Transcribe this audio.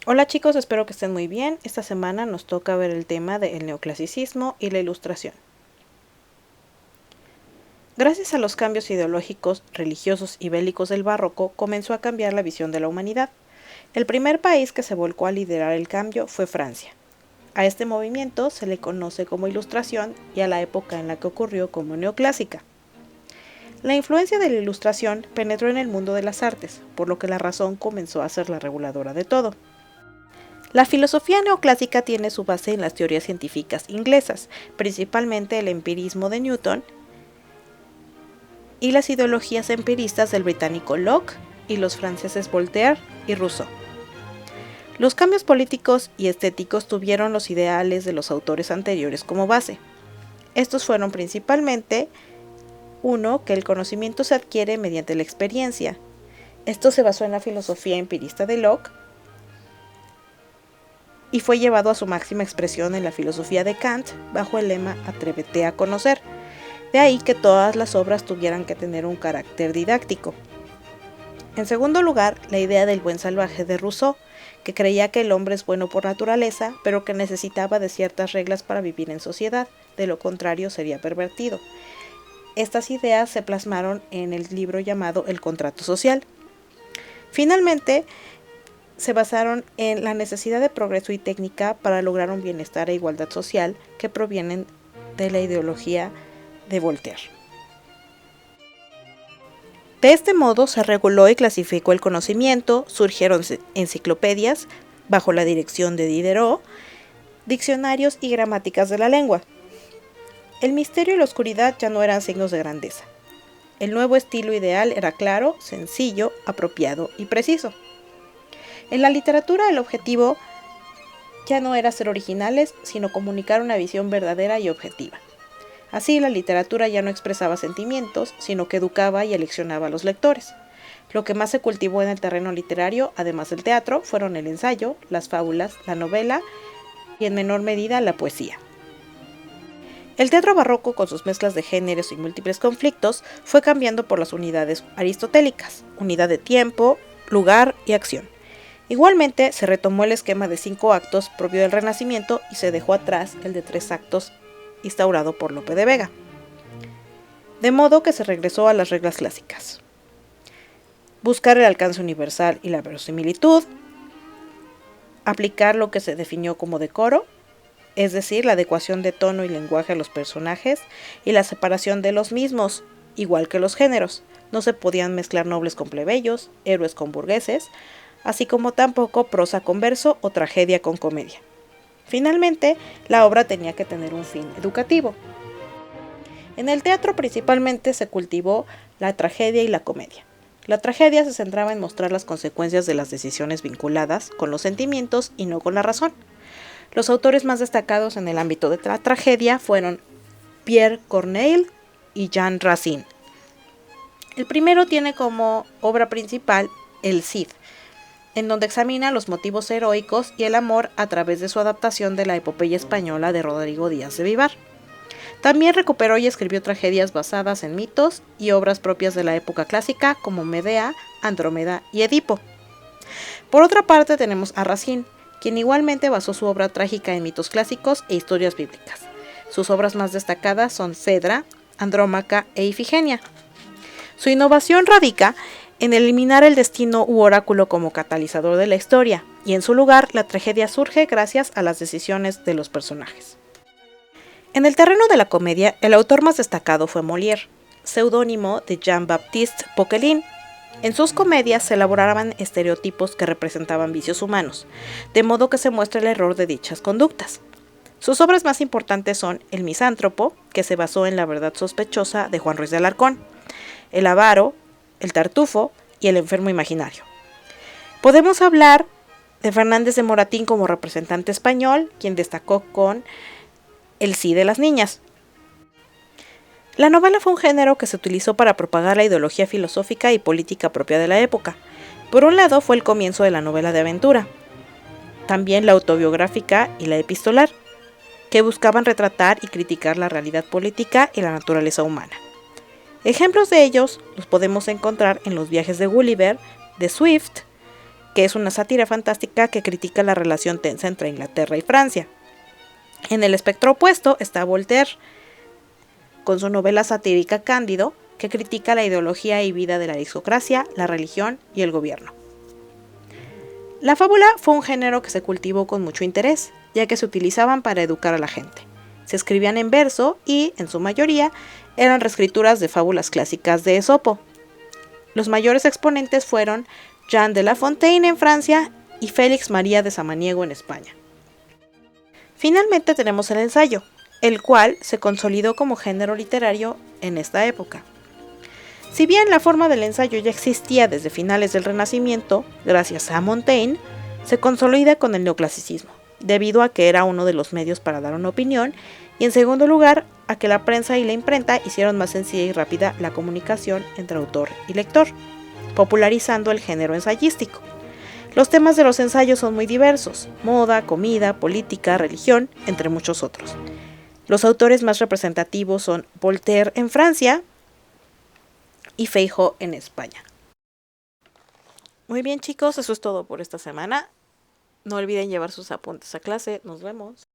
Hola chicos, espero que estén muy bien. Esta semana nos toca ver el tema del neoclasicismo y la ilustración. Gracias a los cambios ideológicos, religiosos y bélicos del barroco, comenzó a cambiar la visión de la humanidad. El primer país que se volcó a liderar el cambio fue Francia. A este movimiento se le conoce como Ilustración y a la época en la que ocurrió como neoclásica. La influencia de la Ilustración penetró en el mundo de las artes, por lo que la razón comenzó a ser la reguladora de todo. La filosofía neoclásica tiene su base en las teorías científicas inglesas, principalmente el empirismo de Newton y las ideologías empiristas del británico Locke y los franceses Voltaire y Rousseau. Los cambios políticos y estéticos tuvieron los ideales de los autores anteriores como base. Estos fueron principalmente: 1. Que el conocimiento se adquiere mediante la experiencia. Esto se basó en la filosofía empirista de Locke y fue llevado a su máxima expresión en la filosofía de Kant bajo el lema Atrévete a conocer. De ahí que todas las obras tuvieran que tener un carácter didáctico. En segundo lugar, la idea del buen salvaje de Rousseau, que creía que el hombre es bueno por naturaleza, pero que necesitaba de ciertas reglas para vivir en sociedad, de lo contrario sería pervertido. Estas ideas se plasmaron en el libro llamado El Contrato Social. Finalmente, se basaron en la necesidad de progreso y técnica para lograr un bienestar e igualdad social que provienen de la ideología de Voltaire. De este modo se reguló y clasificó el conocimiento, surgieron enciclopedias bajo la dirección de Diderot, diccionarios y gramáticas de la lengua. El misterio y la oscuridad ya no eran signos de grandeza. El nuevo estilo ideal era claro, sencillo, apropiado y preciso. En la literatura el objetivo ya no era ser originales, sino comunicar una visión verdadera y objetiva. Así, la literatura ya no expresaba sentimientos, sino que educaba y aleccionaba a los lectores. Lo que más se cultivó en el terreno literario, además del teatro, fueron el ensayo, las fábulas, la novela y en menor medida la poesía. El teatro barroco, con sus mezclas de géneros y múltiples conflictos, fue cambiando por las unidades aristotélicas: unidad de tiempo, lugar y acción. Igualmente, se retomó el esquema de 5 actos propio del Renacimiento y se dejó atrás el de 3 actos instaurado por Lope de Vega. De modo que se regresó a las reglas clásicas: buscar el alcance universal y la verosimilitud, aplicar lo que se definió como decoro, es decir, la adecuación de tono y lenguaje a los personajes y la separación de los mismos, igual que los géneros. No se podían mezclar nobles con plebeyos, héroes con burgueses, así como tampoco prosa con verso o tragedia con comedia. Finalmente, la obra tenía que tener un fin educativo. En el teatro principalmente se cultivó la tragedia y la comedia. La tragedia se centraba en mostrar las consecuencias de las decisiones vinculadas con los sentimientos y no con la razón. Los autores más destacados en el ámbito de la tragedia fueron Pierre Corneille y Jean Racine. El primero tiene como obra principal El Cid, en donde examina los motivos heroicos y el amor a través de su adaptación de la epopeya española de Rodrigo Díaz de Vivar. También recuperó y escribió tragedias basadas en mitos y obras propias de la época clásica como Medea, Andrómeda y Edipo. Por otra parte tenemos a Racine, quien igualmente basó su obra trágica en mitos clásicos e historias bíblicas. Sus obras más destacadas son Fedra, Andrómaca e Ifigenia. Su innovación radica en eliminar el destino u oráculo como catalizador de la historia, y en su lugar la tragedia surge gracias a las decisiones de los personajes. En el terreno de la comedia, el autor más destacado fue Molière, seudónimo de Jean-Baptiste Poquelin. En sus comedias se elaboraban estereotipos que representaban vicios humanos, de modo que se muestra el error de dichas conductas. Sus obras más importantes son El Misántropo, que se basó en La verdad sospechosa de Juan Ruiz de Alarcón, El avaro, El tartufo y El enfermo imaginario. Podemos hablar de Fernández de Moratín como representante español, quien destacó con El sí de las niñas. La novela fue un género que se utilizó para propagar la ideología filosófica y política propia de la época. Por un lado fue el comienzo de la novela de aventura, también la autobiográfica y la epistolar, que buscaban retratar y criticar la realidad política y la naturaleza humana. Ejemplos de ellos los podemos encontrar en Los viajes de Gulliver, de Swift, que es una sátira fantástica que critica la relación tensa entre Inglaterra y Francia. En el espectro opuesto está Voltaire, con su novela satírica Cándido, que critica la ideología y vida de la aristocracia, la religión y el gobierno. La fábula fue un género que se cultivó con mucho interés, ya que se utilizaban para educar a la gente. Se escribían en verso y, en su mayoría, eran reescrituras de fábulas clásicas de Esopo. Los mayores exponentes fueron Jean de La Fontaine en Francia y Félix María de Samaniego en España. Finalmente tenemos el ensayo, el cual se consolidó como género literario en esta época. Si bien la forma del ensayo ya existía desde finales del Renacimiento, gracias a Montaigne, se consolida con el neoclasicismo, debido a que era uno de los medios para dar una opinión, y en segundo lugar, a que la prensa y la imprenta hicieron más sencilla y rápida la comunicación entre autor y lector, popularizando el género ensayístico. Los temas de los ensayos son muy diversos: moda, comida, política, religión, entre muchos otros. Los autores más representativos son Voltaire en Francia y Feijoo en España. Muy bien, chicos, eso es todo por esta semana. No olviden llevar sus apuntes a clase. Nos vemos.